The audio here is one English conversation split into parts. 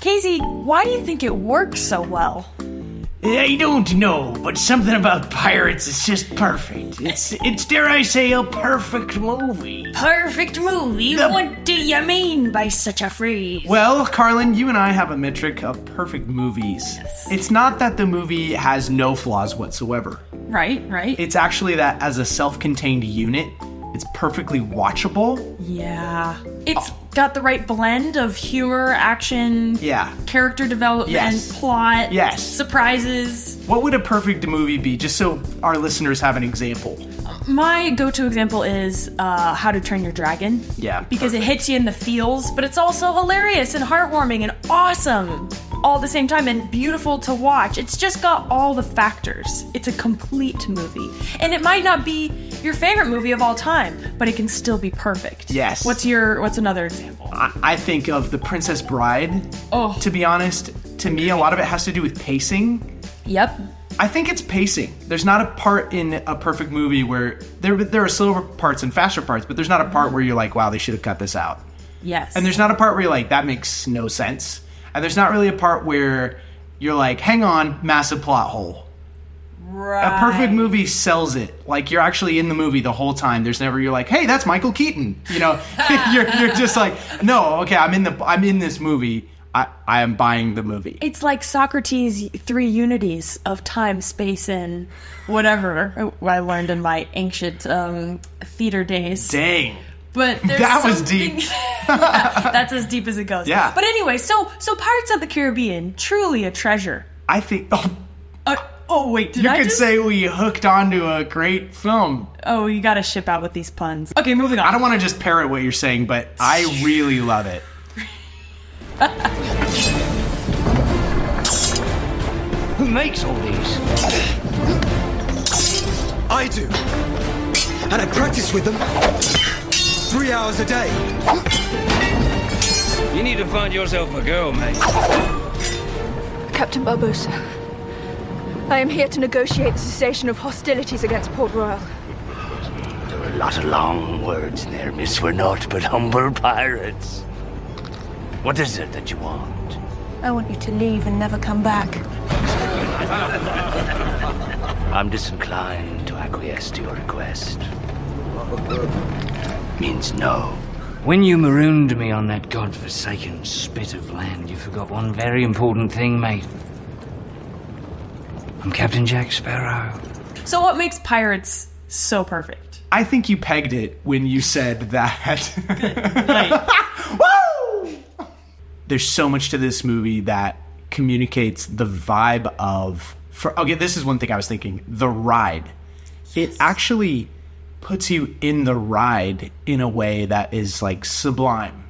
Casey, why do you think it works so well? I don't know, but something about pirates is just perfect. It's dare I say, a perfect movie. Perfect movie? What do you mean by such a phrase? Well, Carlin, you and I have a metric of perfect movies. Yes. It's not that the movie has no flaws whatsoever. Right. It's actually that as a self-contained unit, it's perfectly watchable. Yeah. It's got the right blend of humor, action, character development, plot, surprises. What would a perfect movie be, just so our listeners have an example? My go-to example is How to Train Your Dragon. Yeah. Because it hits you in the feels, but it's also hilarious and heartwarming and awesome all at the same time and beautiful to watch. It's just got all the factors. It's a complete movie. And it might not be your favorite movie of all time, but it can still be perfect. Yes. What's another example? I think of The Princess Bride. Oh. To be honest, to me, a lot of it has to do with pacing. Yep. I think it's pacing. There's not a part in a perfect movie where there are slower parts and faster parts, but there's not a part where you're like, wow, they should have cut this out. Yes. And there's not a part where you're like, that makes no sense. And there's not really a part where you're like, hang on, massive plot hole. Right. A perfect movie sells it. Like, you're actually in the movie the whole time. There's never, you're like, hey, that's Michael Keaton. You know, you're just like, no, okay, I'm in this movie. I am buying the movie. It's like Socrates' 3 unities of time, space, and whatever I learned in my ancient theater days. Dang. But that was deep. Yeah, that's as deep as it goes. Yeah. But anyway, so Pirates of the Caribbean, truly a treasure. I think... wait, you could say we hooked onto a great film. Oh, you gotta ship out with these puns. Okay, moving on. I don't want to just parrot what you're saying, but I really love it. Who makes all these? I do. And I practice with them 3 hours a day. You need to find yourself a girl, mate. Captain Barbosa, I am here to negotiate the cessation of hostilities against Port Royal. There were a lot of long words in there, miss. We're naught but humble pirates. What is it that you want? I want you to leave and never come back. I'm disinclined to acquiesce to your request. Means no. When you marooned me on that godforsaken spit of land, you forgot one very important thing, mate. I'm Captain Jack Sparrow. So what makes Pirates so perfect? I think you pegged it when you said that. Right. Woo! There's so much to this movie that communicates the vibe of... Okay, this is one thing I was thinking. The ride. It actually puts you in the ride in a way that is, like, sublime.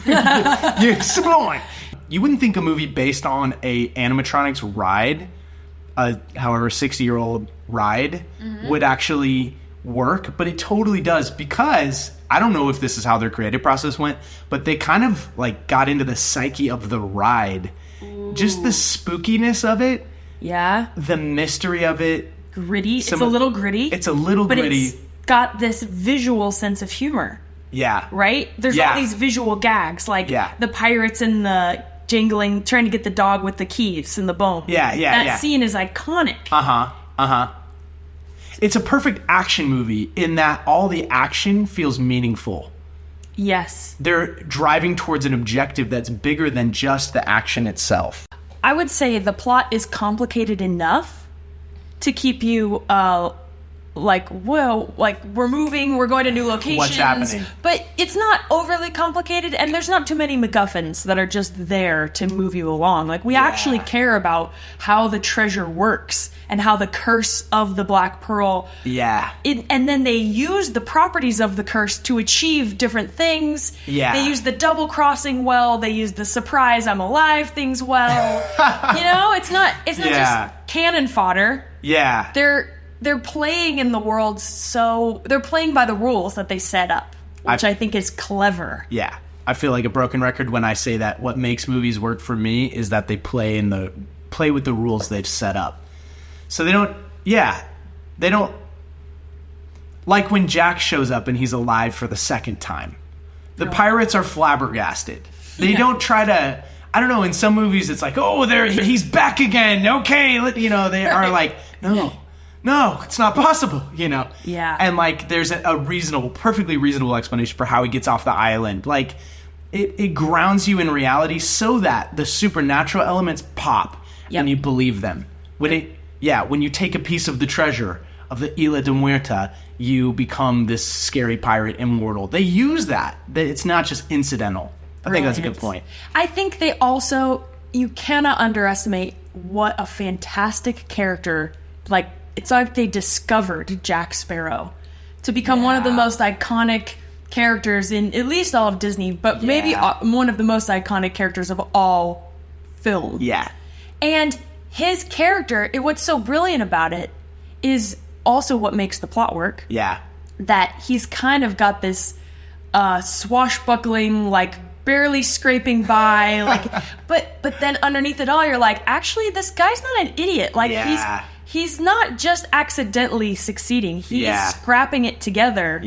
You're sublime. You wouldn't think a movie based on a animatronics ride, a however 60-year-old ride, would actually work, but it totally does, because I don't know if this is how their creative process went, but they kind of like got into the psyche of the ride. Ooh. Just the spookiness of it. Yeah. The mystery of it. Gritty. It's a little gritty. It's a little gritty. But it's got this visual sense of humor. Yeah. Right? There's all these visual gags, like the pirates and the jingling, trying to get the dog with the keys and the bone. That scene is iconic. It's a perfect action movie in that all the action feels meaningful. Yes. They're driving towards an objective that's bigger than just the action itself. I would say the plot is complicated enough to keep you we're moving, we're going to new locations. What's happening? But it's not overly complicated, and there's not too many MacGuffins that are just there to move you along. Like, we actually care about how the treasure works and how the curse of the Black Pearl... Yeah. And then they use the properties of the curse to achieve different things. Yeah. They use the double-crossing well. They use the surprise I'm alive things well. You know, it's not just cannon fodder. Yeah. They're playing in the world, so they're playing by the rules that they set up, which I think is clever. Yeah. I feel like a broken record when I say that what makes movies work for me is that they play with the rules they've set up. So they don't like when Jack shows up and he's alive for the second time. The pirates are flabbergasted. They don't try to, I don't know, in some movies it's like, oh, he's back again. Okay, they are like, no, it's not possible, Yeah. And like, there's a perfectly reasonable explanation for how he gets off the island. Like, it grounds you in reality so that the supernatural elements pop and you believe them. When you take a piece of the treasure of the Isla de Muerta, you become this scary pirate immortal. They use that it's not just incidental. I think that's a good point. I think they also, you cannot underestimate what a fantastic character, like, it's like they discovered Jack Sparrow to become one of the most iconic characters in at least all of Disney, but maybe one of the most iconic characters of all film. Yeah. And his character, what's so brilliant about it is also what makes the plot work. Yeah. That he's kind of got this swashbuckling, like, barely scraping by, like, but then underneath it all, you're like, actually, this guy's not an idiot. Like, he's not just accidentally succeeding. He's scrapping it together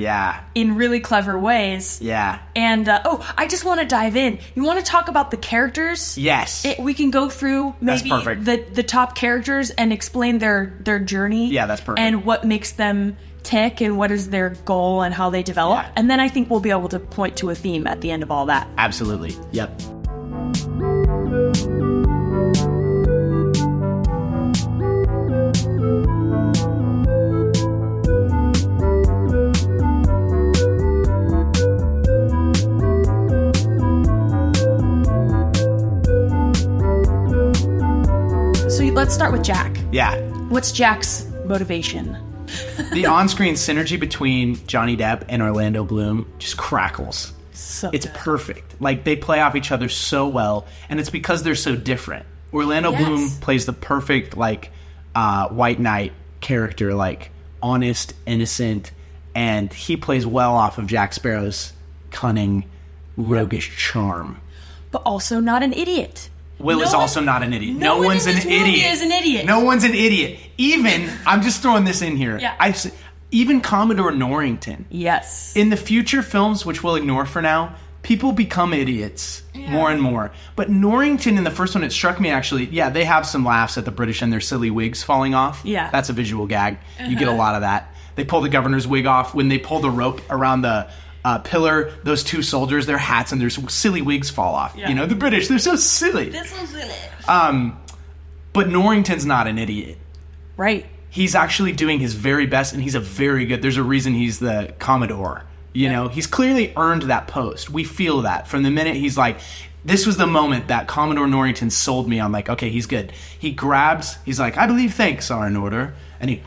in really clever ways. Yeah. And, I just want to dive in. You want to talk about the characters? Yes. We can go through maybe the top characters and explain their journey. Yeah, that's perfect. And what makes them tick and what is their goal and how they develop. And then I think we'll be able to point to a theme at the end of all that. Absolutely. Yep. So let's start with Jack. Yeah. What's Jack's motivation? The on-screen synergy between Johnny Depp and Orlando Bloom just crackles. It's perfect. Like, they play off each other so well, and it's because they're so different. Orlando Bloom plays the perfect, like, white knight character, like, honest, innocent, and he plays well off of Jack Sparrow's cunning, roguish charm. But also not an idiot. Will is also not an idiot. No one's an idiot. Is an idiot. No one's an idiot. Even, I'm just throwing this in here. Yeah. Even Commodore Norrington. Yes. In the future films, which we'll ignore for now, people become idiots more and more. But Norrington in the first one, it struck me actually, they have some laughs at the British and their silly wigs falling off. Yeah. That's a visual gag. You get a lot of that. They pull the governor's wig off. When they pull the rope around the pillar, those two soldiers, their hats and their silly wigs fall off. Yeah. The British, they're so silly. This one's silly. But Norrington's not an idiot. Right. He's actually doing his very best, and he's a very good... There's a reason he's the Commodore. He's clearly earned that post. We feel that. From the minute he's like... This was the moment that Commodore Norrington sold me on, like, okay, he's good. He's like, I believe thanks are in order. And he,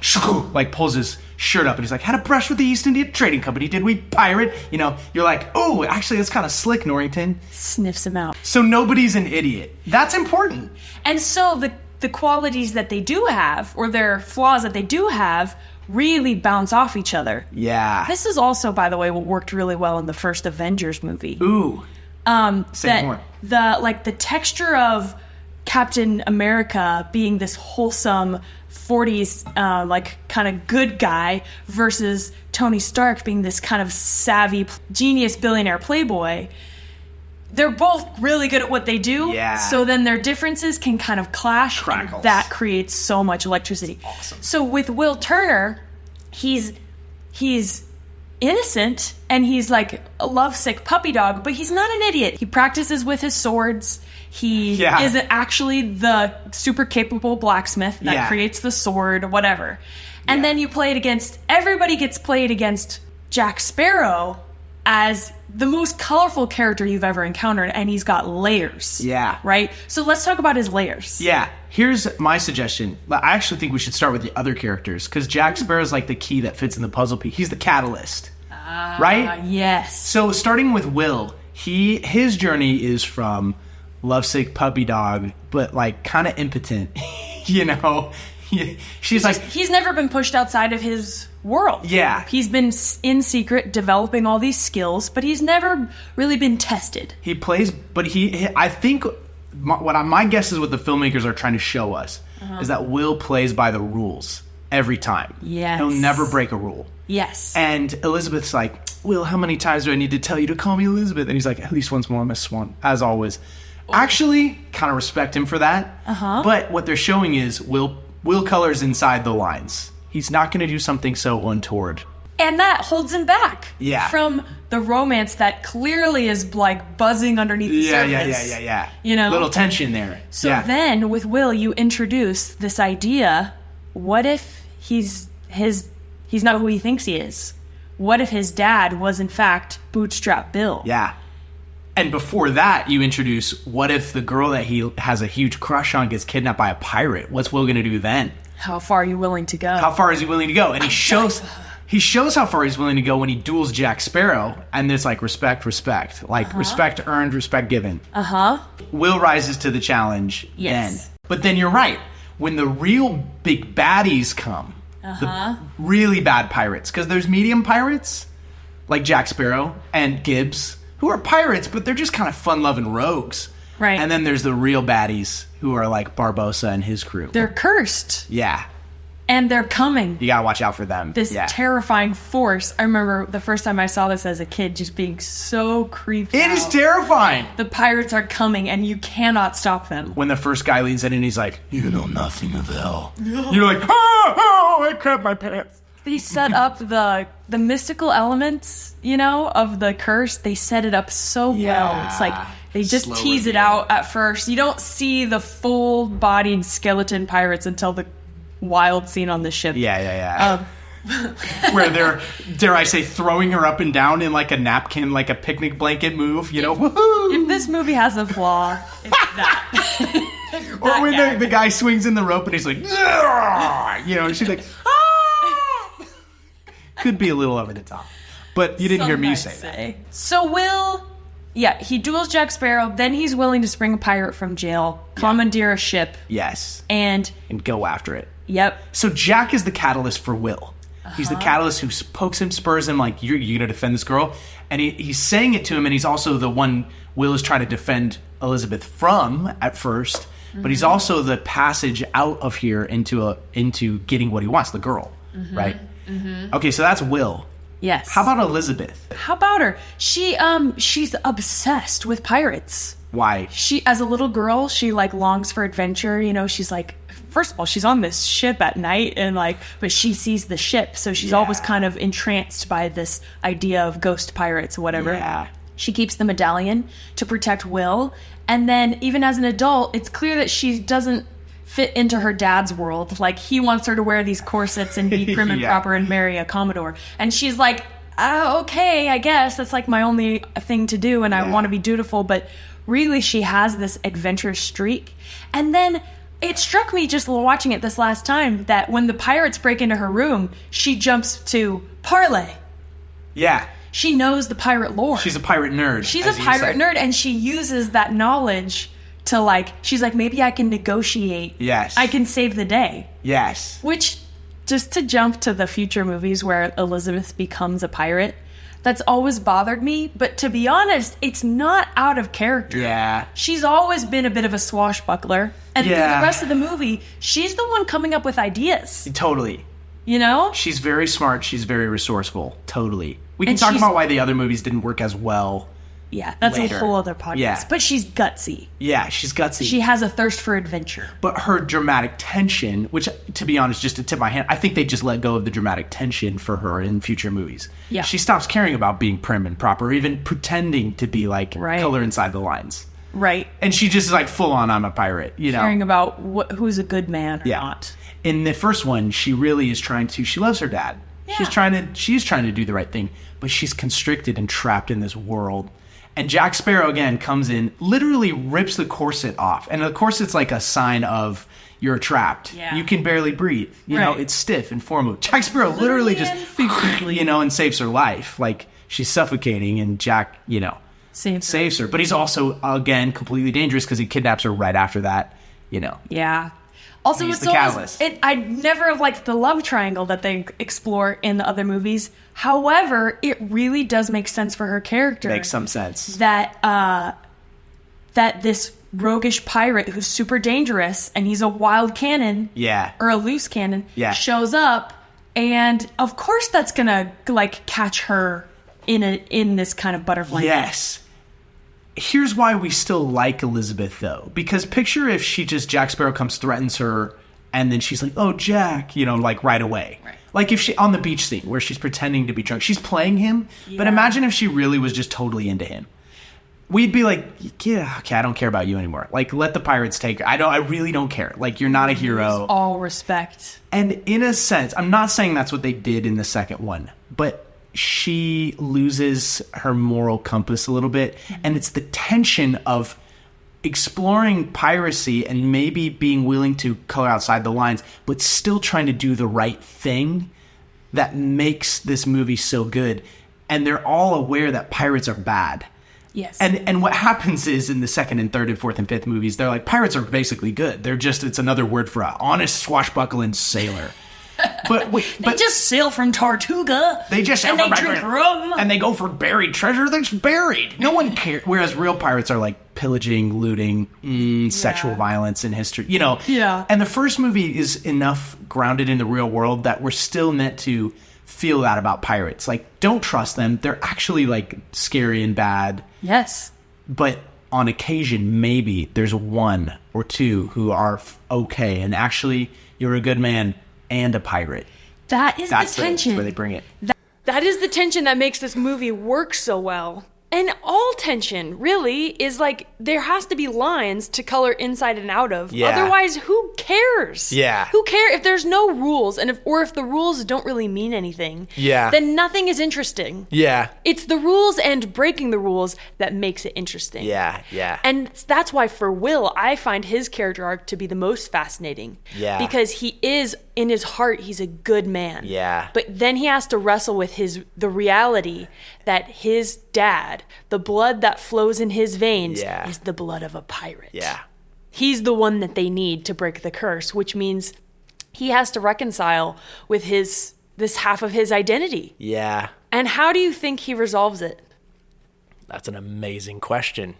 like, pulls his shirt up, and he's like, had a brush with the East India Trading Company, did we, pirate? You're like, oh, actually, that's kind of slick, Norrington. Sniffs him out. So nobody's an idiot. That's important. And so the qualities that they do have, or their flaws that they do have, really bounce off each other. Yeah. This is also, by the way, what worked really well in the first Avengers movie. Ooh. Say more. The texture of Captain America being this wholesome 40s kind of good guy versus Tony Stark being this kind of savvy genius billionaire playboy. They're both really good at what they do. Yeah. So then their differences can kind of clash. Crackles. That creates so much electricity. Awesome. So with Will Turner, he's innocent and he's like a lovesick puppy dog, but he's not an idiot. He practices with his swords. He isn't actually the super capable blacksmith that creates the sword, whatever. And then you play it against... Everybody gets played against Jack Sparrow as the most colorful character you've ever encountered, and he's got layers. Yeah. Right? So let's talk about his layers. Yeah. Here's my suggestion. I actually think we should start with the other characters, because Jack Sparrow's like the key that fits in the puzzle piece. He's the catalyst. Right? Yes. So starting with Will, his journey is from lovesick puppy dog, but like kind of impotent. She's like... He's never been pushed outside of his world. Yeah. He's been in secret developing all these skills, but he's never really been tested. He plays, but I think my guess is what the filmmakers are trying to show us is that Will plays by the rules every time. Yes. He'll never break a rule. Yes. And Elizabeth's like, Will, how many times do I need to tell you to call me Elizabeth? And he's like, at least once more, Miss Swan, as always. Actually, kind of respect him for that. But what they're showing is Will Culler's inside the lines. He's not going to do something so untoward. And that holds him back from the romance that clearly is like buzzing underneath the surface. Yeah. You know? Little tension there. So then with Will, you introduce this idea, what if he's not who he thinks he is? What if his dad was in fact Bootstrap Bill? Yeah. And before that, you introduce, what if the girl that he has a huge crush on gets kidnapped by a pirate? What's Will going to do then? How far are you willing to go? How far is he willing to go? And he shows how far he's willing to go when he duels Jack Sparrow. And there's like respect. Like respect earned, respect given. Will rises to the challenge then. But then you're right. When the real big baddies come, the really bad pirates, because there's medium pirates like Jack Sparrow and Gibbs, who are pirates, but they're just kind of fun-loving rogues. Right. And then there's the real baddies, who are like Barbossa and his crew. They're cursed. Yeah. And they're coming. You gotta watch out for them. This terrifying force. I remember the first time I saw this as a kid just being so creeped out. It is terrifying. The pirates are coming and you cannot stop them. When the first guy leans in and he's like, "You know nothing of hell." You're like, "Oh, I crap my pants." They set up the mystical elements, you know, of the curse. They set it up so well. It's like they just tease it out at first. You don't see the full-bodied skeleton pirates until the wild scene on the ship. Yeah. Where they're, dare I say, throwing her up and down in like a napkin, like a picnic blanket move, you know? Woohoo! If this movie has a flaw, it's that. Or when the guy swings in the rope and he's like, "Ugh!" You know, and she's like, "Ah!" Could be a little over the top. But you didn't hear me say that. So Will, he duels Jack Sparrow, then he's willing to spring a pirate from jail, commandeer a ship. Yes. And go after it. Yep. So Jack is the catalyst for Will. He's the catalyst who pokes him, spurs him, like, you're going to defend this girl. And he's saying it to him, and he's also the one Will is trying to defend Elizabeth from at first. But he's also the passage out of here into getting what he wants, the girl, right? Okay, so that's Will. Yes. How about Elizabeth? How about her? She's obsessed with pirates. Why? She, as a little girl, she like longs for adventure. You know, she's like, first of all, she's on this ship at night, and like, but she sees the ship, so she's always kind of entranced by this idea of ghost pirates or whatever. Yeah. She keeps the medallion to protect Will, and then even as an adult, it's clear that she doesn't fit into her dad's world. Like, he wants her to wear these corsets and be prim and proper and marry a Commodore. And she's like, okay, I guess that's like my only thing to do, and I want to be dutiful. But really, she has this adventurous streak. And then it struck me just watching it this last time that when the pirates break into her room, she jumps to parlay. Yeah. She knows the pirate lore. She's a pirate nerd. She's a pirate nerd, and she uses that knowledge to, like, she's like, maybe I can negotiate. Yes. I can save the day. Yes. Which, just to jump to the future movies where Elizabeth becomes a pirate, that's always bothered me. But to be honest, it's not out of character. Yeah. She's always been a bit of a swashbuckler. And through the rest of the movie, she's the one coming up with ideas. Totally. You know? She's very smart. She's very resourceful. Totally. We can talk about why the other movies didn't work as well. Yeah, that's later. a whole other podcast. Yeah. But she's gutsy. Yeah, she's gutsy. She has a thirst for adventure. But her dramatic tension, which, to be honest, just to tip my hand, I think they just let go of the dramatic tension for her in future movies. Yeah. She stops caring about being prim and proper, even pretending to be, like, color inside the lines. Right. And she just is like, full on, I'm a pirate, you know? Caring about who's a good man or not. In the first one, she really is trying to, she loves her dad. Yeah. She's trying to do the right thing, but she's constricted and trapped in this world. And Jack Sparrow, again, comes in, literally rips the corset off. And the corset's like a sign of you're trapped. Yeah. You can barely breathe. You know, it's stiff and formal. Jack Sparrow literally just, you know, and saves her life. Like, she's suffocating, and Jack, you know, saves her. But he's also, again, completely dangerous because he kidnaps her right after that, you know. Yeah. Also, he's the catalyst. I never liked the love triangle that they explore in the other movies. However, it really does make sense for her character. Makes some sense. That that this roguish pirate who's super dangerous, and he's a wild cannon, or a loose cannon, shows up, and of course that's gonna like catch her in this kind of butterfly. Yes. Here's why we still like Elizabeth, though. Because picture if Jack Sparrow comes, threatens her, and then she's like, oh, Jack, like right away. Right. Like if she, on the beach scene where she's pretending to be drunk, she's playing him. Yeah. But imagine if she really was just totally into him. We'd be like, yeah, okay, I don't care about you anymore. Like, let the pirates take her. I really don't care. Like, you're not a hero. All respect. And in a sense, I'm not saying that's what they did in the second one, but she loses her moral compass a little bit, and it's the tension of exploring piracy and maybe being willing to color outside the lines, but still trying to do the right thing that makes this movie so good. And they're all aware that pirates are bad. Yes. And what happens is in the second and third and fourth and fifth movies, they're like, pirates are basically good. They're just, it's another word for an honest swashbuckling sailor. But they just sail from Tortuga. They just sail and they drink rum. And they go for buried treasure that's buried. No one cares. Whereas real pirates are like pillaging, looting, sexual violence in history. Yeah. And the first movie is enough grounded in the real world that we're still meant to feel that about pirates. Like, don't trust them. They're actually like scary and bad. Yes. But on occasion, maybe there's one or two who are okay. And actually, you're a good man and a pirate. That's the tension. That's where they bring it. That is the tension that makes this movie work so well. And all tension, really, is like there has to be lines to color inside and out of. Yeah. Otherwise, who cares? Yeah. Who cares if there's no rules and if the rules don't really mean anything? Yeah. Then nothing is interesting. Yeah. It's the rules and breaking the rules that makes it interesting. Yeah, yeah. And that's why for Will, I find his character arc to be the most fascinating. Yeah. Because he is, in his heart, he's a good man. Yeah. But then he has to wrestle with the reality that his dad, the blood that flows in his veins, is the blood of a pirate. Yeah. He's the one that they need to break the curse, which means he has to reconcile with this half of his identity. Yeah. And how do you think he resolves it? That's an amazing question.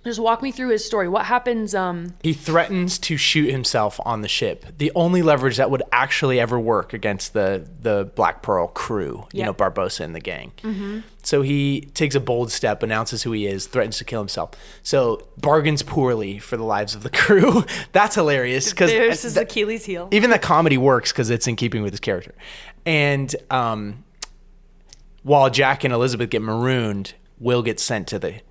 Just walk me through his story. What happens? He threatens to shoot himself on the ship. The only leverage that would actually ever work against the Black Pearl crew, Barbossa and the gang. Mm-hmm. So he takes a bold step, announces who he is, threatens to kill himself. So bargains poorly for the lives of the crew. That's hilarious. This is Achilles' heel. Even the comedy works because it's in keeping with his character. And while Jack and Elizabeth get marooned, Will gets sent to the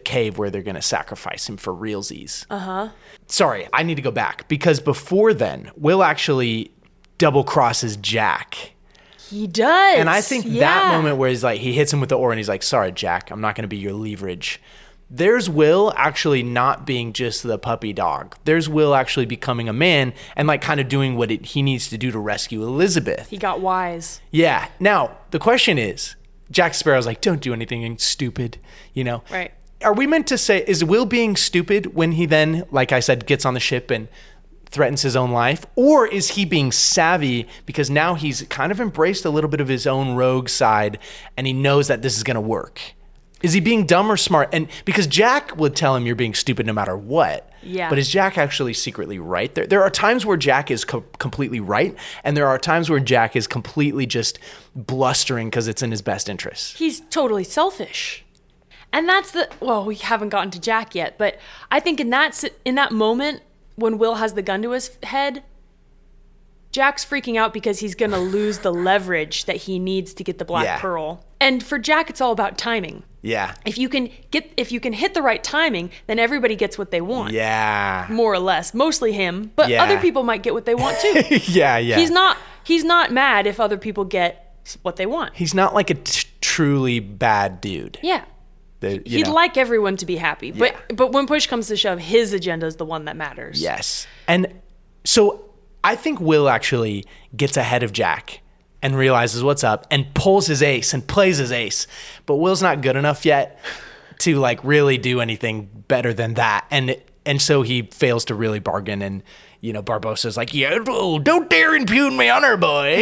cave where they're going to sacrifice him for realsies. Uh-huh. Sorry, I need to go back because before then, Will actually double crosses Jack. He does. And I think that moment where he's like, he hits him with the oar and he's like, sorry, Jack, I'm not going to be your leverage. There's Will actually not being just the puppy dog. There's Will actually becoming a man and like kind of doing what he needs to do to rescue Elizabeth. He got wise. Yeah. Now, the question is, Jack Sparrow's like, don't do anything stupid, Right. Are we meant to say, is Will being stupid when he then, like I said, gets on the ship and threatens his own life? Or is he being savvy because now he's kind of embraced a little bit of his own rogue side and he knows that this is going to work? Is he being dumb or smart? And because Jack would tell him you're being stupid no matter what. Yeah. But is Jack actually secretly right? There are times where Jack is completely right, and there are times where Jack is completely just blustering because it's in his best interest. He's totally selfish. And that's we haven't gotten to Jack yet, but I think in that moment when Will has the gun to his head, Jack's freaking out because he's going to lose the leverage that he needs to get the Black Pearl. And for Jack, it's all about timing. Yeah. If you can hit the right timing, then everybody gets what they want. Yeah. More or less. Mostly him, but other people might get what they want too. Yeah. He's not mad if other people get what they want. He's not like a truly bad dude. Yeah. He'd like everyone to be happy, but when push comes to shove, his agenda is the one that matters. Yes. And so I think Will actually gets ahead of Jack and realizes what's up and pulls his ace and plays his ace. But Will's not good enough yet to like really do anything better than that. And so he fails to really bargain, and Barbossa's like, don't dare impugn my honor, boy.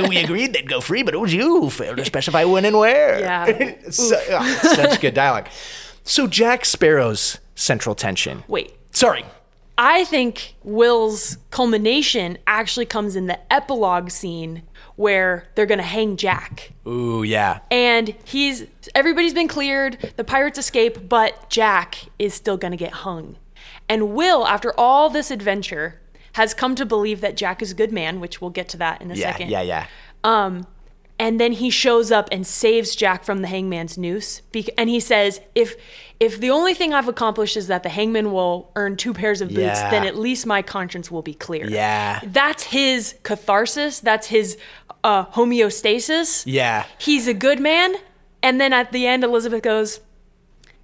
We agreed they'd go free, but it was you who failed to specify when and where. Yeah. Such good dialogue. So Jack Sparrow's central tension. Wait. Sorry. I think Will's culmination actually comes in the epilogue scene where they're going to hang Jack. Ooh, yeah. And everybody's been cleared, the pirates escape, but Jack is still going to get hung. And Will, after all this adventure, has come to believe that Jack is a good man, which we'll get to that in a second. Yeah. And then he shows up and saves Jack from the hangman's noose. And he says, if the only thing I've accomplished is that the hangman will earn 2 pairs of boots, Yeah. then at least my conscience will be clear. Yeah. That's his catharsis. That's his homeostasis. Yeah. He's a good man. And then at the end, Elizabeth goes,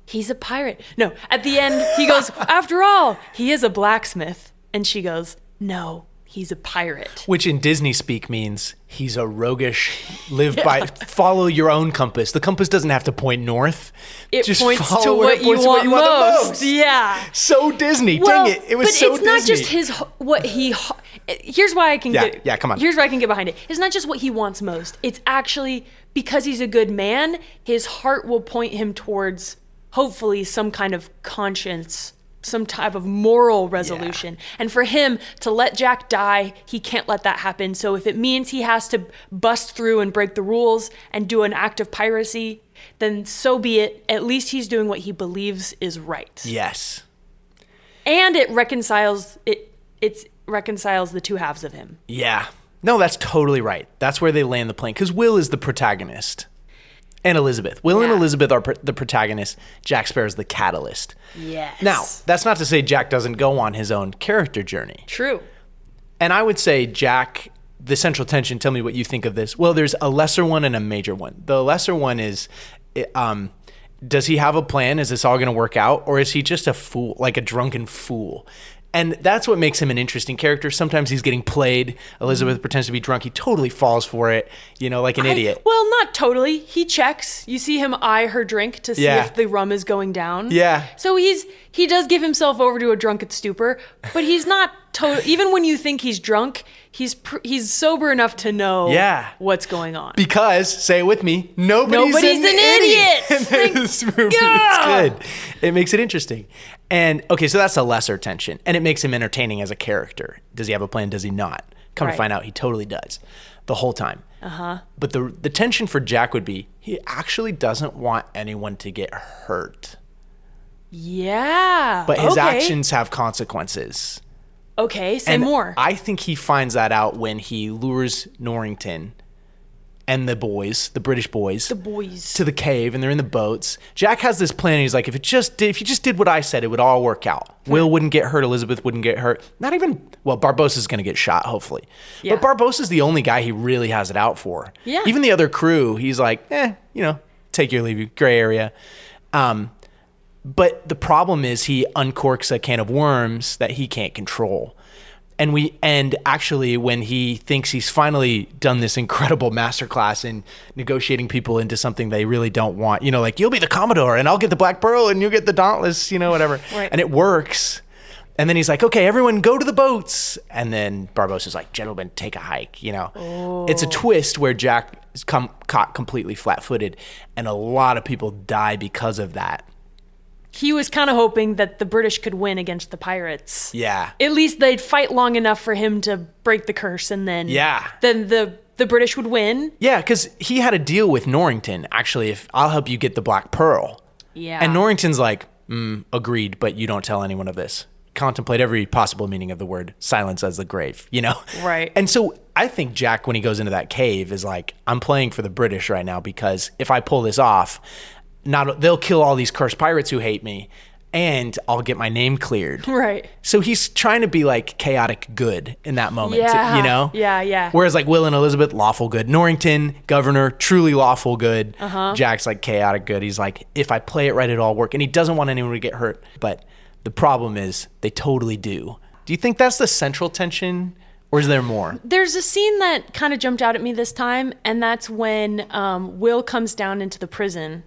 he's a pirate. No, at the end, he goes, after all, he is a blacksmith. And she goes, no, he's a pirate. Which in Disney speak means he's a roguish, follow your own compass. The compass doesn't have to point north. It Just points follow to where what it you points want the most. Yeah. So Disney. Well, Dang it. It was but so it's not Disney. just here's why I can come on. Here's why I can get behind it. It's not just what he wants most. It's actually because he's a good man, his heart will point him towards hopefully some kind of conscience, some type of moral resolution. Yeah. And for him to let Jack die, he can't let that happen. So if it means he has to bust through and break the rules and do an act of piracy, then so be it. At least he's doing what he believes is right. Yes. And it reconciles the two halves of him. Yeah. No, that's totally right. That's where they land the plane. Because Will is the protagonist. And Elizabeth. Will and Elizabeth are the protagonists. Jack Sparrow's the catalyst. Yes. Now, that's not to say Jack doesn't go on his own character journey. True. And I would say Jack, the central tension, tell me what you think of this. Well, there's a lesser one and a major one. The lesser one is, does he have a plan? Is this all going to work out? Or is he just a fool, like a drunken fool? And that's what makes him an interesting character. Sometimes he's getting played. Elizabeth pretends to be drunk. He totally falls for it, like an idiot. Well, not totally. He checks. You see him eye her drink to see if the rum is going down. Yeah. So he does give himself over to a drunken stupor, but he's not even when you think he's drunk, he's sober enough to know what's going on. Because, say it with me, nobody's an idiot in this movie. Yeah. It's good. It makes it interesting. And, okay, so that's a lesser tension. And it makes him entertaining as a character. Does he have a plan? Does he not? Come to find out, he totally does. The whole time. Uh-huh. But the tension for Jack would be, he actually doesn't want anyone to get hurt. Yeah. But his actions have consequences. Okay, say more. I think he finds that out when he lures Norrington and the boys, the British boys, to the cave, and they're in the boats. Jack has this plan. And he's like, if you just did what I said, it would all work out. Will wouldn't get hurt. Elizabeth wouldn't get hurt. Barbossa's going to get shot, hopefully. Yeah. But Barbossa's the only guy he really has it out for. Yeah. Even the other crew, he's like, take your leave, gray area. But the problem is he uncorks a can of worms that he can't control. And actually, when he thinks he's finally done this incredible masterclass in negotiating people into something they really don't want, like, you'll be the Commodore and I'll get the Black Pearl and you'll get the Dauntless, whatever. Right. And it works. And then he's like, okay, everyone go to the boats. And then Barbossa's like, gentlemen, take a hike, It's a twist where Jack is caught completely flat-footed. And a lot of people die because of that. He was kind of hoping that the British could win against the pirates. Yeah. At least they'd fight long enough for him to break the curse, and then the British would win. Yeah, because he had a deal with Norrington, actually, if I'll help you get the Black Pearl. Yeah. And Norrington's like, agreed, but you don't tell anyone of this. Contemplate every possible meaning of the word silence as the grave, Right. And so I think Jack, when he goes into that cave, is like, I'm playing for the British right now, because if I pull this off, they'll kill all these cursed pirates who hate me, and I'll get my name cleared. Right. So he's trying to be like chaotic good in that moment, Yeah. Whereas like Will and Elizabeth, lawful good. Norrington, governor, truly lawful good. Uh-huh. Jack's like chaotic good. He's like, if I play it right, it'll all work. And he doesn't want anyone to get hurt. But the problem is they totally do. Do you think that's the central tension? Or is there more? There's a scene that kind of jumped out at me this time, and that's when Will comes down into the prison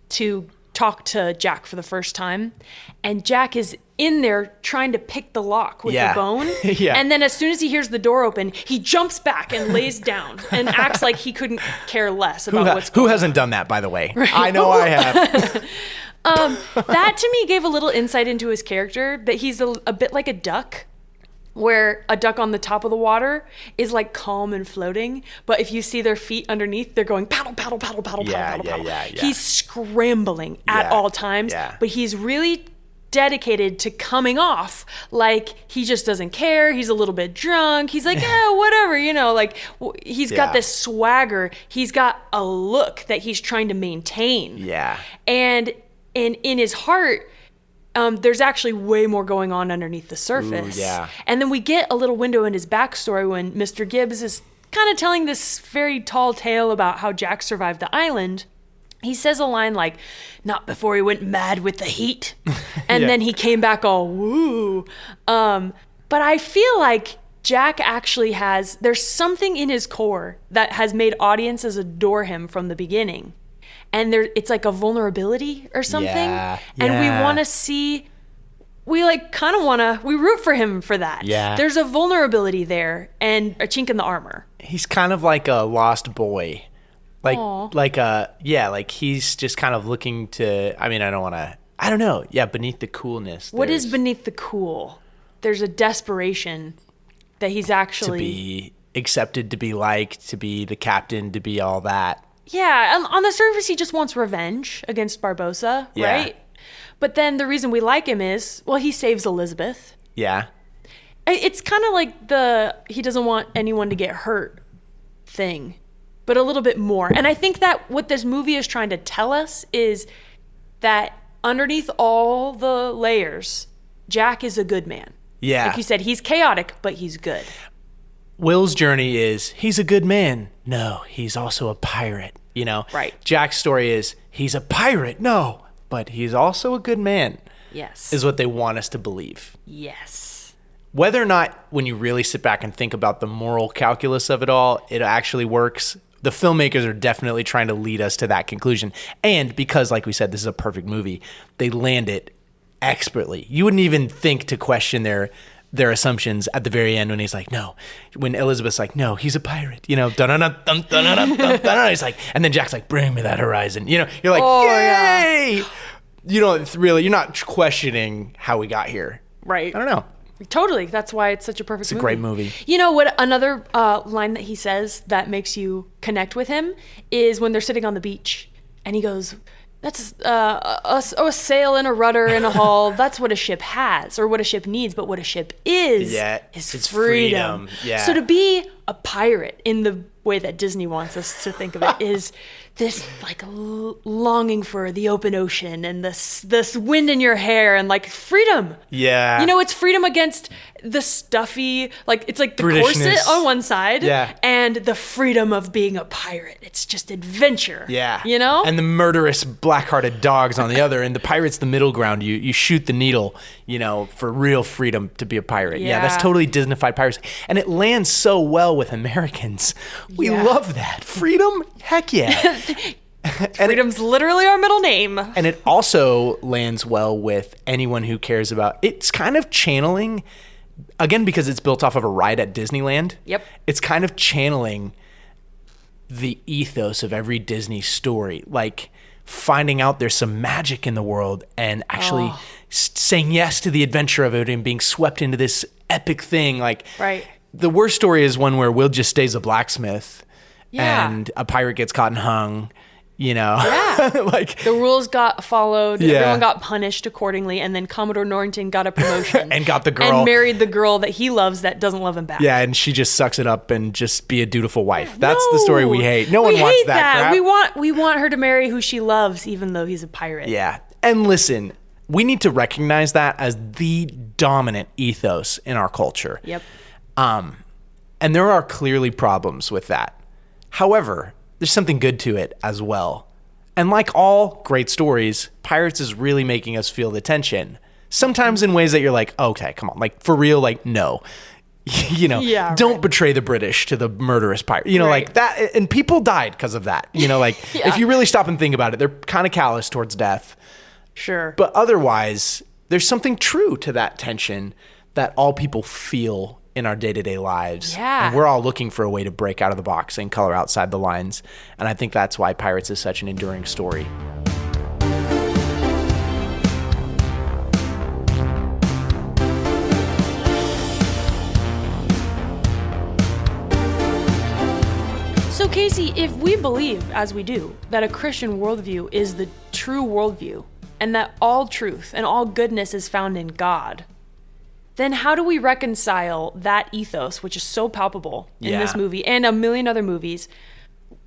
to talk to Jack for the first time, and Jack is in there trying to pick the lock with a bone. Yeah. And then as soon as he hears the door open, he jumps back and lays down and acts like he couldn't care less about what's going on. Who hasn't done that, by the way? Right. I know I have. That to me gave a little insight into his character, that he's a bit like a duck, where a duck on the top of the water is like calm and floating, but if you see their feet underneath, they're going paddle, paddle, paddle, paddle, paddle, paddle. He's scrambling at all times, but he's really dedicated to coming off like he just doesn't care. He's a little bit drunk. He's like, whatever, like he's got this swagger. He's got a look that he's trying to maintain. Yeah. And in his heart, there's actually way more going on underneath the surface. Ooh, yeah. And then we get a little window in his backstory when Mr. Gibbs is kind of telling this very tall tale about how Jack survived the island. He says a line like, "Not before he went mad with the heat." And then he came back all woo. But I feel like Jack actually there's something in his core that has made audiences adore him from the beginning. And it's like a vulnerability or something. And we want to see, we root for him for that. Yeah. There's a vulnerability there and a chink in the armor. He's kind of like a lost boy. Like he's just kind of looking to, I don't know. Yeah, beneath the coolness. What is beneath the cool? There's a desperation that he's actually... To be accepted, to be liked, to be the captain, to be all that. Yeah, on the surface, he just wants revenge against Barbossa, right? But then the reason we like him is, he saves Elizabeth. Yeah. It's kind of like he doesn't want anyone to get hurt thing, but a little bit more. And I think that what this movie is trying to tell us is that underneath all the layers, Jack is a good man. Yeah. Like you said, he's chaotic, but he's good. Will's journey is, he's a good man. No, he's also a pirate, Right. Jack's story is, he's a pirate. No, but he's also a good man. Yes. Is what they want us to believe. Yes. Whether or not, when you really sit back and think about the moral calculus of it all, it actually works, the filmmakers are definitely trying to lead us to that conclusion. And because, like we said, this is a perfect movie, they land it expertly. You wouldn't even think to question their assumptions at the very end when he's like, no. When Elizabeth's like, no, he's a pirate. He's like, and then Jack's like, bring me that horizon. You're like, yay! Yeah. You're not questioning how we got here. Right. I don't know. Totally. That's why it's such a perfect movie. It's a great movie. You know what? Another line that he says that makes you connect with him is when they're sitting on the beach and he goes, that's a sail and a rudder and a hull. That's what a ship has or what a ship needs. But what a ship is it's freedom. Yeah. So to be a pirate in the way that Disney wants us to think of it is this like longing for the open ocean and this wind in your hair and like freedom. Yeah. It's freedom against the stuffy, like it's like the Britishness. corset on one side and the freedom of being a pirate. It's just adventure. Yeah. And the murderous black-hearted dogs on the other, and the pirate's the middle ground. You shoot the needle, for real freedom to be a pirate. Yeah, that's totally Disneyfied piracy. And it lands so well with Americans. We love that. Freedom? Heck yeah. Freedom's literally our middle name. And it also lands well with anyone who cares about, it's kind of channeling, again, because it's built off of a ride at Disneyland. Yep. It's kind of channeling the ethos of every Disney story, like finding out there's some magic in the world and actually saying yes to the adventure of it and being swept into this epic thing. Like, right. The worst story is one where Will just stays a blacksmith and a pirate gets caught and hung. Like the rules got followed, everyone got punished accordingly, and then Commodore Norrington got a promotion and got the girl and married the girl that he loves that doesn't love him back. Yeah, and she just sucks it up and just be a dutiful wife. That's the story we hate. No one wants hate that crap. We want her to marry who she loves, even though he's a pirate. Yeah, and listen, we need to recognize that as the dominant ethos in our culture. Yep. And there are clearly problems with that. However, there's something good to it as well. And like all great stories, Pirates is really making us feel the tension. Sometimes in ways that you're like, okay, come on, like for real, like no. Don't betray the British to the murderous pirate. Like that, and people died because of that. If you really stop and think about it, they're kind of callous towards death. Sure. But otherwise, there's something true to that tension that all people feel in our day-to-day lives. Yeah. And we're all looking for a way to break out of the box and color outside the lines. And I think that's why Pirates is such an enduring story. Casey, if we believe, as we do, that a Christian worldview is the true worldview, and that all truth and all goodness is found in God, then how do we reconcile that ethos, which is so palpable in this movie and a million other movies?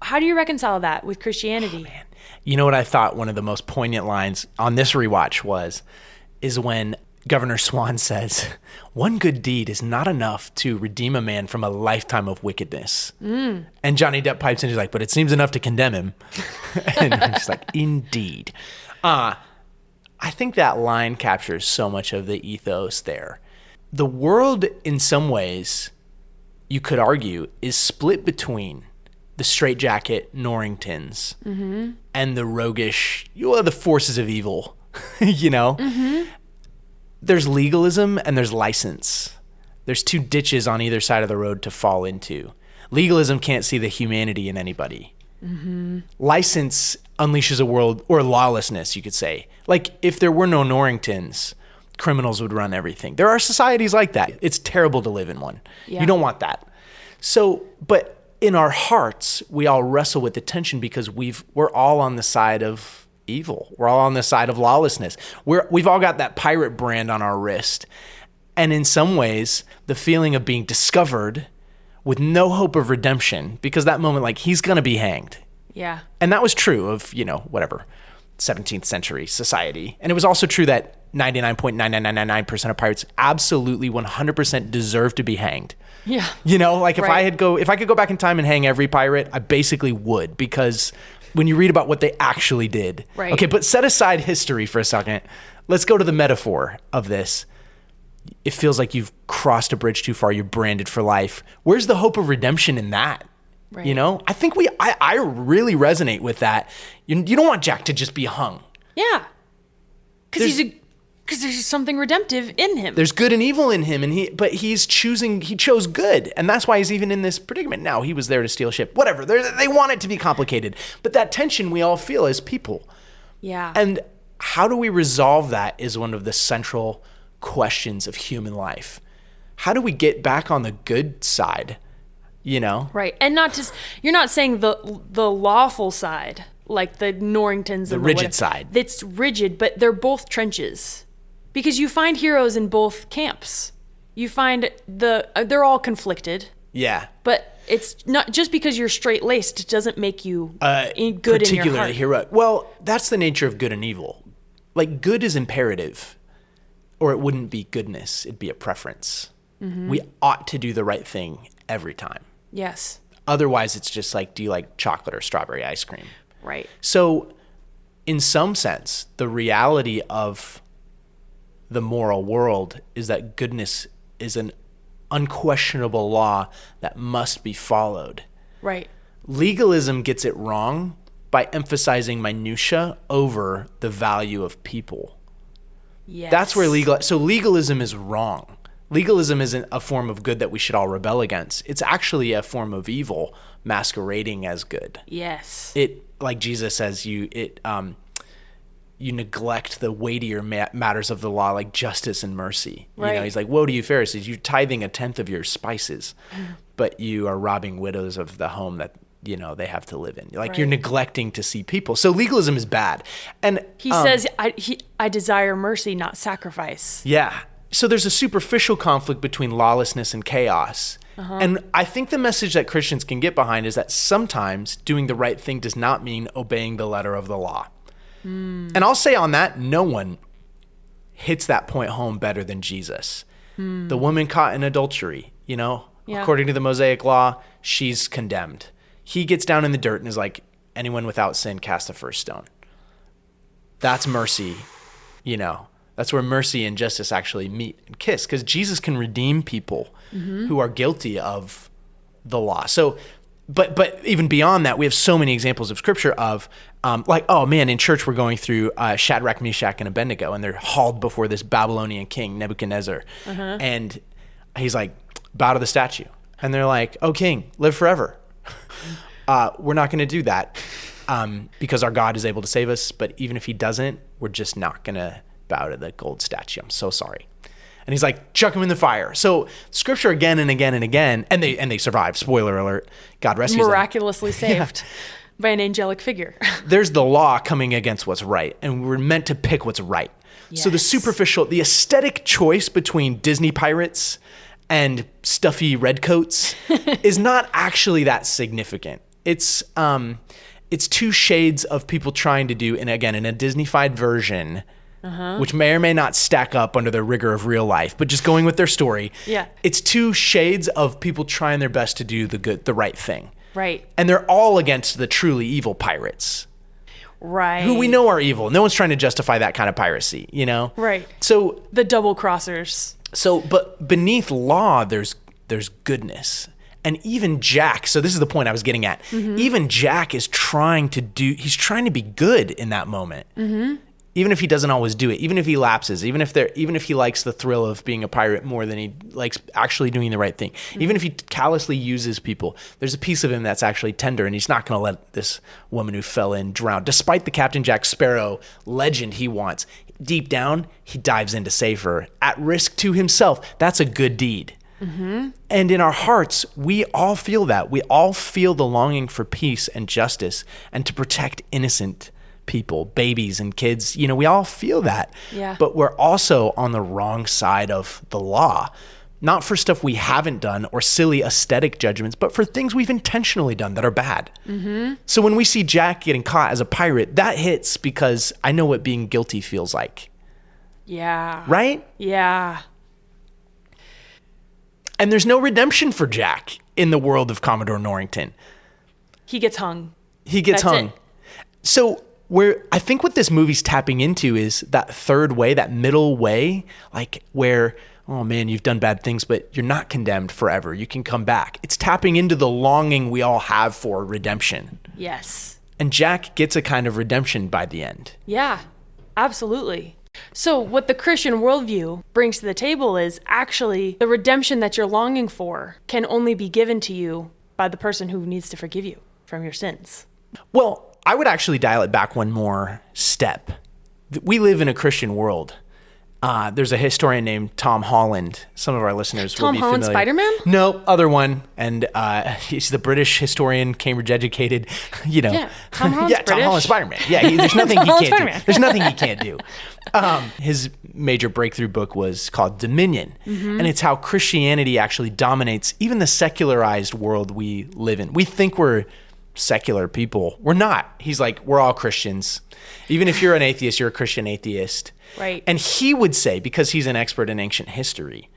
How do you reconcile that with Christianity? Oh, man. You know what I thought one of the most poignant lines on this rewatch is when Governor Swan says, "One good deed is not enough to redeem a man from a lifetime of wickedness." And Johnny Depp pipes in, he's like, "But it seems enough to condemn him." And I'm just like, indeed. I think that line captures so much of the ethos there. The world, in some ways, you could argue, is split between the straitjacket Norringtons and the roguish, the forces of evil, you know? There's legalism and there's license. There's two ditches on either side of the road to fall into. Legalism can't see the humanity in anybody. License unleashes a world, or lawlessness, you could say. Like, if there were no Norringtons, criminals would run everything. There are societies like that. It's terrible to live in one. Yeah. You don't want that. So, but in our hearts, we all wrestle with the tension because we're all on the side of evil. We're all on the side of lawlessness. We've all got that pirate brand on our wrist. And in some ways, the feeling of being discovered with no hope of redemption, because that moment, like, he's going to be hanged. Yeah. And that was true of, 17th century society. And it was also true that 99.9999% of pirates absolutely 100% deserve to be hanged. Yeah. If I could go back in time and hang every pirate, I basically would, because when you read about what they actually did. Right. Okay, but set aside history for a second. Let's go to the metaphor of this. It feels like you've crossed a bridge too far. You're branded for life. Where's the hope of redemption in that? Right. I think I really resonate with that. You don't want Jack to just be hung. Yeah. Because there's something redemptive in him. There's good and evil in him, but he chose good. And that's why he's even in this predicament now. He was there to steal a ship. Whatever. They want it to be complicated. But that tension we all feel as people. Yeah. And how do we resolve that is one of the central questions of human life. How do we get back on the good side? Right. And you're not saying the lawful side, like the Norringtons. The and rigid side. That's rigid, but they're both trenches. Because you find heroes in both camps. You find they're all conflicted. Yeah. But it's not just because you're straight-laced doesn't make you good in your particularly heart. heroic. Well, that's the nature of good and evil. Like, good is imperative, or it wouldn't be goodness. It'd be a preference. We ought to do the right thing every time. Yes. Otherwise, it's just like, do you like chocolate or strawberry ice cream? Right. So, in some sense, the reality of the moral world is that goodness is an unquestionable law that must be followed. Right. Legalism gets it wrong by emphasizing minutia over the value of people. Yes. That's where legalism is wrong. Legalism isn't a form of good that we should all rebel against. It's actually a form of evil masquerading as good. Yes. It, like Jesus says, you neglect the weightier matters of the law, like justice and mercy. Right. He's like, woe to you Pharisees, you're tithing 1/10 of your spices, but you are robbing widows of the home that they have to live in. Like, you're neglecting to see people. So legalism is bad. And He says, I desire mercy, not sacrifice. yeah. So there's a superficial conflict between lawlessness and chaos. And I think the message that Christians can get behind is that sometimes doing the right thing does not mean obeying the letter of the law. And I'll say on that, no one hits that point home better than Jesus. The woman caught in adultery, according to the Mosaic law, she's condemned. He gets down in the dirt and is like, anyone without sin cast the first stone. That's mercy, That's where mercy and justice actually meet and kiss, because Jesus can redeem people who are guilty of the law. So, but even beyond that, we have so many examples of scripture of in church we're going through Shadrach, Meshach, and Abednego, and they're hauled before this Babylonian king, Nebuchadnezzar. And he's like, bow to the statue. And they're like, oh, king, live forever. We're not going to do that because our God is able to save us. But even if he doesn't, we're just not going to bow to the gold statue. I'm so sorry. And he's like, chuck him in the fire. So scripture again and again and again, and they survive. Spoiler alert. God rescues them. Miraculously saved by an angelic figure. There's the law coming against what's right, and we're meant to pick what's right. So the superficial, the aesthetic choice between Disney pirates and stuffy redcoats is not actually that significant. It's two shades of people trying to do, and again, in a Disney-fied version, which may or may not stack up under the rigor of real life, but just going with their story. Yeah. It's two shades of people trying their best to do the right thing. Right. And they're all against the truly evil pirates. Right. Who we know are evil. No one's trying to justify that kind of piracy, you know? Right. So the double crossers. but beneath law, there's goodness. And even Jack, so this is the point I was getting at. Even Jack is trying to be good in that moment. Even if he doesn't always do it, even if he lapses, even if he likes the thrill of being a pirate more than he likes actually doing the right thing, even if he callously uses people, there's a piece of him that's actually tender, and he's not going to let this woman who fell in drown. Despite the Captain Jack Sparrow legend he wants, deep down, he dives in to save her at risk to himself. That's a good deed. And in our hearts, we all feel that. We all feel the longing for peace and justice and to protect innocent people, babies and kids. You know, we all feel that. Yeah. But we're also on the wrong side of the law. Not for stuff we haven't done or silly aesthetic judgments, but for things we've intentionally done that are bad. So when we see Jack getting caught as a pirate, that hits because I know what being guilty feels like. Yeah. Right? Yeah. And there's no redemption for Jack in the world of Commodore Norrington. He gets hung. He gets That's hung. it. So I think what this movie's tapping into is that third way, that middle way, like where, oh man, you've done bad things, but you're not condemned forever. You can come back. It's tapping into the longing we all have for redemption. Yes. And Jack gets a kind of redemption by the end. Yeah, absolutely. So what the Christian worldview brings to the table is actually the redemption that you're longing for can only be given to you by the person who needs to forgive you from your sins. Well, I would actually dial it back one more step. We live in a Christian world. There's a historian named Tom Holland. Some of our listeners will be familiar. Tom Holland Spider-Man? No, other one. And he's the British historian, Cambridge educated, you know. Yeah, Tom Holland's Tom British. Holland Spider-Man. Yeah, there's nothing he Holland can't Spider-Man. do. There's nothing he can't do. His major breakthrough book was called Dominion. And it's how Christianity actually dominates even the secularized world we live in. We think we're secular people. We're not. He's like, we're all Christians. Even if you're an atheist, you're a Christian atheist. Right. And he would say, because he's an expert in ancient history,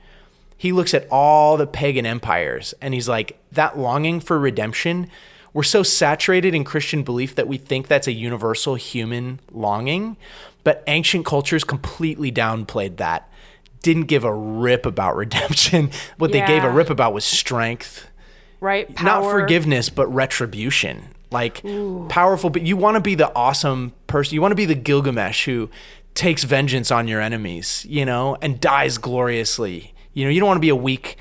he looks at all the pagan empires and he's like, that longing for redemption, we're so saturated in Christian belief that we think that's a universal human longing, but ancient cultures completely downplayed that, didn't give a rip about redemption. What they gave a Yeah. rip about was strength. Right? Not Power. forgiveness, but retribution. Like powerful, but you want to be the awesome person. You want to be the Gilgamesh who takes vengeance on your enemies, you know, and dies gloriously. You know, you don't want to be a weak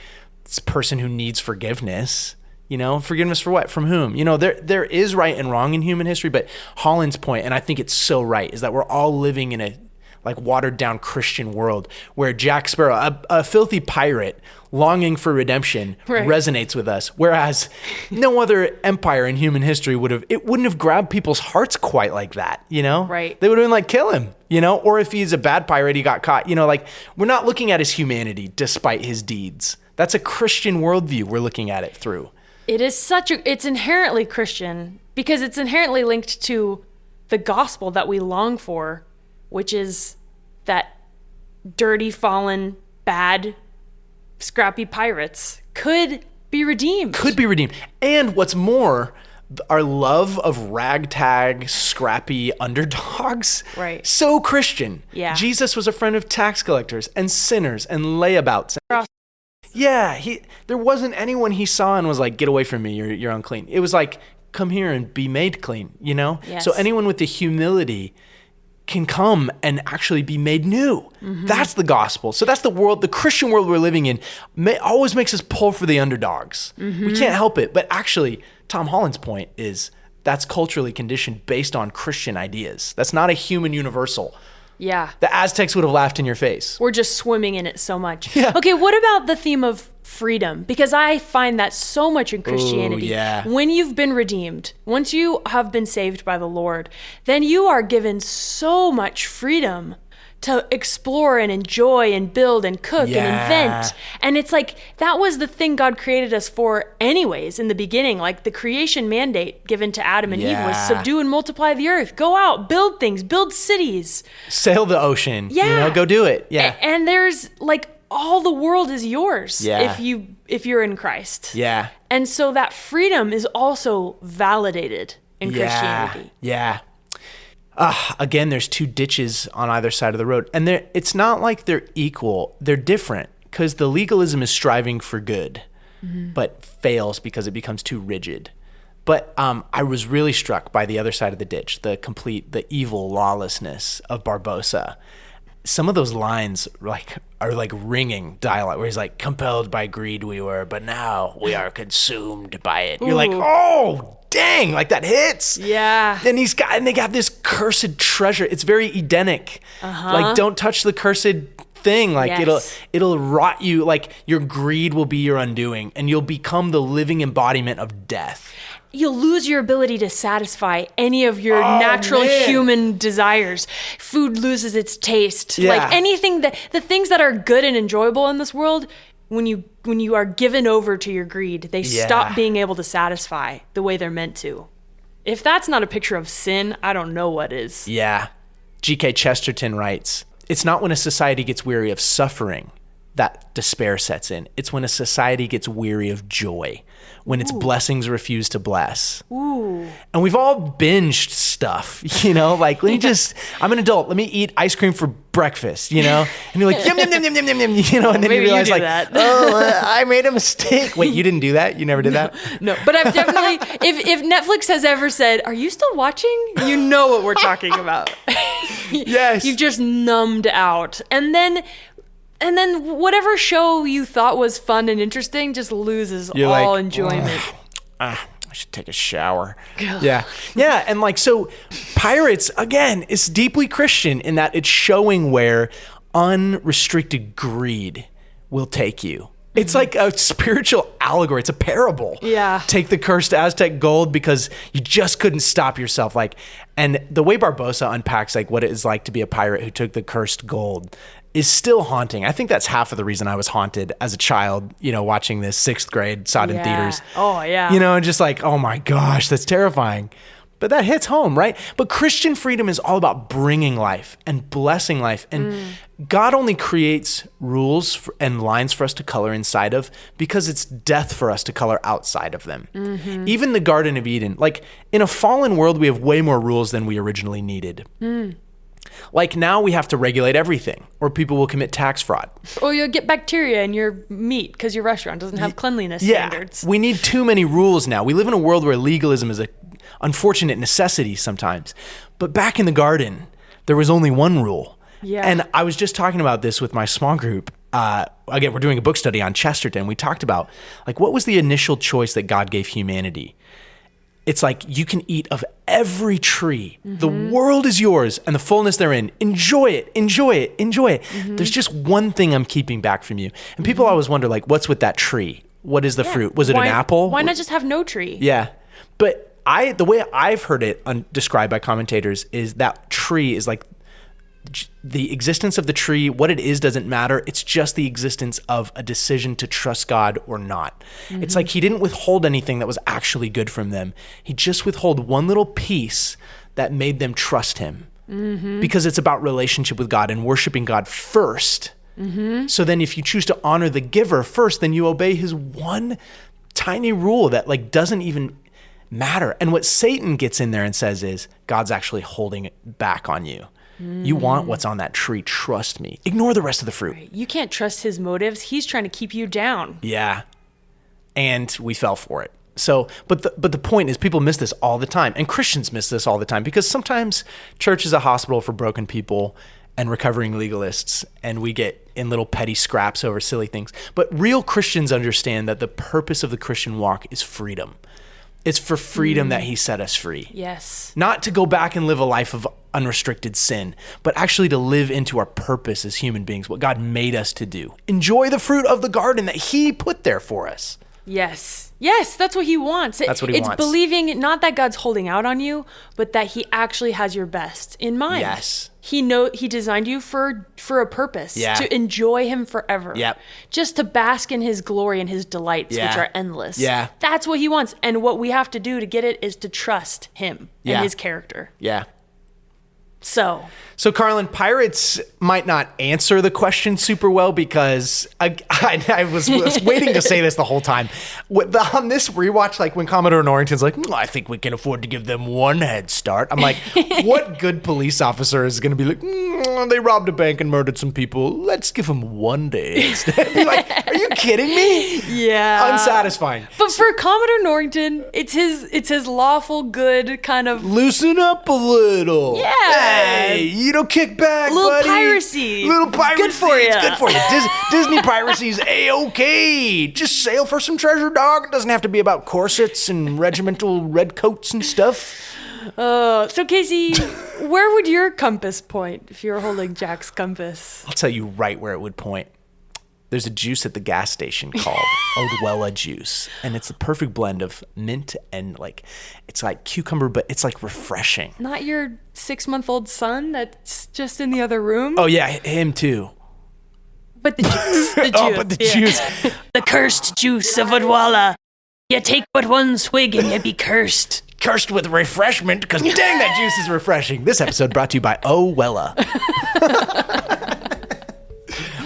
person who needs forgiveness. You know, forgiveness for what? From whom? You know, there is right and wrong in human history, but Holland's point, and I think it's so right, is that we're all living in a like watered down Christian world where Jack Sparrow, a filthy pirate longing for redemption, Right. resonates with us. Whereas no other empire in human history wouldn't have grabbed people's hearts quite like that, you know? Right. They would have been like, kill him, you know? Or if he's a bad pirate, he got caught, you know, like we're not looking at his humanity despite his deeds. That's a Christian worldview we're looking at it through. It is it's inherently Christian because it's inherently linked to the gospel that we long for, which is that dirty, fallen, bad, scrappy pirates could be redeemed. Could be redeemed. And what's more, our love of ragtag, scrappy underdogs. Right. So Christian. Yeah. Jesus was a friend of tax collectors and sinners and layabouts. Yeah, there wasn't anyone he saw and was like, get away from me, you're unclean. It was like, come here and be made clean, you know? Yes. So anyone with the humility can come and actually be made new. That's the gospel. So that's the world, the Christian world we're living in always makes us pull for the underdogs. We can't help it. But actually, Tom Holland's point is that's culturally conditioned based on Christian ideas. That's not a human universal. Yeah. The Aztecs would have laughed in your face. We're just swimming in it so much. Yeah. Okay, what about the theme of freedom? Because I find that so much in Christianity. yeah. When you've been redeemed, once you have been saved by the Lord, then you are given so much freedom to explore and enjoy and build and cook and invent. And it's like, that was the thing God created us for anyways in the beginning. Like the creation mandate given to Adam and Eve was subdue and multiply the earth. Go out, build things, build cities. Sail the ocean. Yeah. You know, go do it. Yeah. And there's like, all the world is yours if you're in Christ. Yeah. And so that freedom is also validated in Christianity. Yeah. Again, there's two ditches on either side of the road. And it's not like they're equal. They're different because the legalism is striving for good, but fails because it becomes too rigid. But I was really struck by the other side of the ditch, the evil lawlessness of Barbosa. Some of those lines are like ringing dialogue where he's like, compelled by greed we were, but now we are consumed by it. You're like, oh, dang, like that hits. Yeah. Then they got this cursed treasure. It's very Edenic. Like, don't touch the cursed thing. Like it'll rot you. Like your greed will be your undoing and you'll become the living embodiment of death. You'll lose your ability to satisfy any of your natural human desires. Food loses its taste. Yeah. Like anything the things that are good and enjoyable in this world, when you are given over to your greed, they stop being able to satisfy the way they're meant to. If that's not a picture of sin, I don't know what is. Yeah. G.K. Chesterton writes, it's not when a society gets weary of suffering that despair sets in. It's when a society gets weary of joy, when its blessings refuse to bless. Ooh. And we've all binged stuff, you know, like I'm an adult, let me eat ice cream for breakfast, you know? And you're like, yum, yum, yum, yum, yum, yum, yum, you know, and then you realize I made a mistake. Wait, you didn't do that? You never did that? No, but I've definitely, if Netflix has ever said, are you still watching? You know what we're talking about. Yes. You've just numbed out. And then whatever show you thought was fun and interesting just loses You're all like, enjoyment. I should take a shower. Yeah. And like, so Pirates, again, is deeply Christian in that it's showing where unrestricted greed will take you. It's like a spiritual allegory. It's a parable. Yeah. Take the cursed Aztec gold because you just couldn't stop yourself. Like, and the way Barbosa unpacks like what it is like to be a pirate who took the cursed gold is still haunting. I think that's half of the reason I was haunted as a child, you know, watching this 6th grade, saw it in theaters. Oh, yeah. You know, and just like, oh my gosh, that's terrifying. But that hits home, right? But Christian freedom is all about bringing life and blessing life. And God only creates rules and lines for us to color inside of because it's death for us to color outside of them. Mm-hmm. Even the Garden of Eden, like in a fallen world, we have way more rules than we originally needed. Like now we have to regulate everything or people will commit tax fraud. Or you'll get bacteria in your meat because your restaurant doesn't have cleanliness standards. We need too many rules now. We live in a world where legalism is a unfortunate necessity sometimes. But back in the garden, there was only one rule. Yeah. And I was just talking about this with my small group. Again, we're doing a book study on Chesterton. We talked about like what was the initial choice that God gave humanity? It's like you can eat of every tree. Mm-hmm. The world is yours and the fullness therein. Enjoy it, enjoy it, enjoy it. Mm-hmm. There's just one thing I'm keeping back from you. And people always wonder like, what's with that tree? What is the fruit? Was it an apple? Why not just have no tree? Yeah. But the way I've heard it described by commentators is that tree is like the existence of the tree, what it is doesn't matter. It's just the existence of a decision to trust God or not. Mm-hmm. It's like he didn't withhold anything that was actually good from them. He just withheld one little piece that made them trust him because it's about relationship with God and worshiping God first. Mm-hmm. So then if you choose to honor the giver first, then you obey his one tiny rule that like doesn't even matter. And what Satan gets in there and says is God's actually holding it back on you. You want what's on that tree. Trust me. Ignore the rest of the fruit. Right. You can't trust his motives. He's trying to keep you down. Yeah. And we fell for it. So, but the point is people miss this all the time. And Christians miss this all the time because sometimes church is a hospital for broken people and recovering legalists. And we get in little petty scraps over silly things. But real Christians understand that the purpose of the Christian walk is freedom. It's for freedom that he set us free. Yes. Not to go back and live a life of unrestricted sin, but actually to live into our purpose as human beings, what God made us to do. Enjoy the fruit of the garden that he put there for us. Yes. Yes, that's what he wants. That's what he wants. It's believing not that God's holding out on you, but that he actually has your best in mind. Yes. He designed you for a purpose, to enjoy him forever. Yep. Just to bask in his glory and his delights, which are endless. Yeah. That's what he wants. And what we have to do to get it is to trust him and his character. Yeah. So, Carlin, pirates might not answer the question super well because I was waiting to say this the whole time. On this rewatch, like when Commodore Norrington's like, I think we can afford to give them one head start. I'm like, what good police officer is going to be like, they robbed a bank and murdered some people. Let's give them one day instead. Be like, are you kidding me? yeah. Unsatisfying. But for Commodore Norrington, it's his lawful good kind of Loosen up a little. Yeah. Hey, you don't kick back, Little buddy. piracy. Little piracy. Good for ya. It's good for you. Disney piracy's A-okay. Just sail for some treasure, dog. It doesn't have to be about corsets and regimental red coats and stuff. So Casey, where would your compass point if you were holding Jack's compass? I'll tell you right where it would point. There's a juice at the gas station called Odwella juice, and it's the perfect blend of mint and it's like cucumber, but it's like refreshing. Not your 6-month-old son that's just in the other room? Oh yeah, him too. But the juice. The juice. Oh, but the juice. The cursed juice of Odwalla. You take but one swig and you be cursed. Cursed with refreshment, because dang, that juice is refreshing. This episode brought to you by Owella.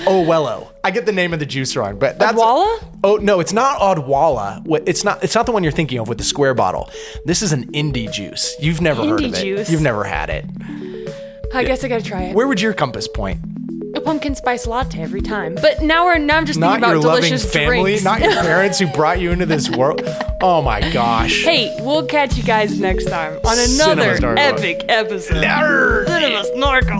Owello. I get the name of the juice wrong, but that's Odwalla? Oh no, it's not Odwalla. It's not the one you're thinking of with the square bottle. This is an indie juice. You've never heard of it. Juice. You've never had it. I guess I gotta try it. Where would your compass point? A pumpkin spice latte every time. But now I'm just Not thinking your about loving delicious family, drinks. not your parents who brought you into this world. Oh my gosh. Hey, we'll catch you guys next time on another Cinema Snorkel. epic episode. Cinema Snorkel.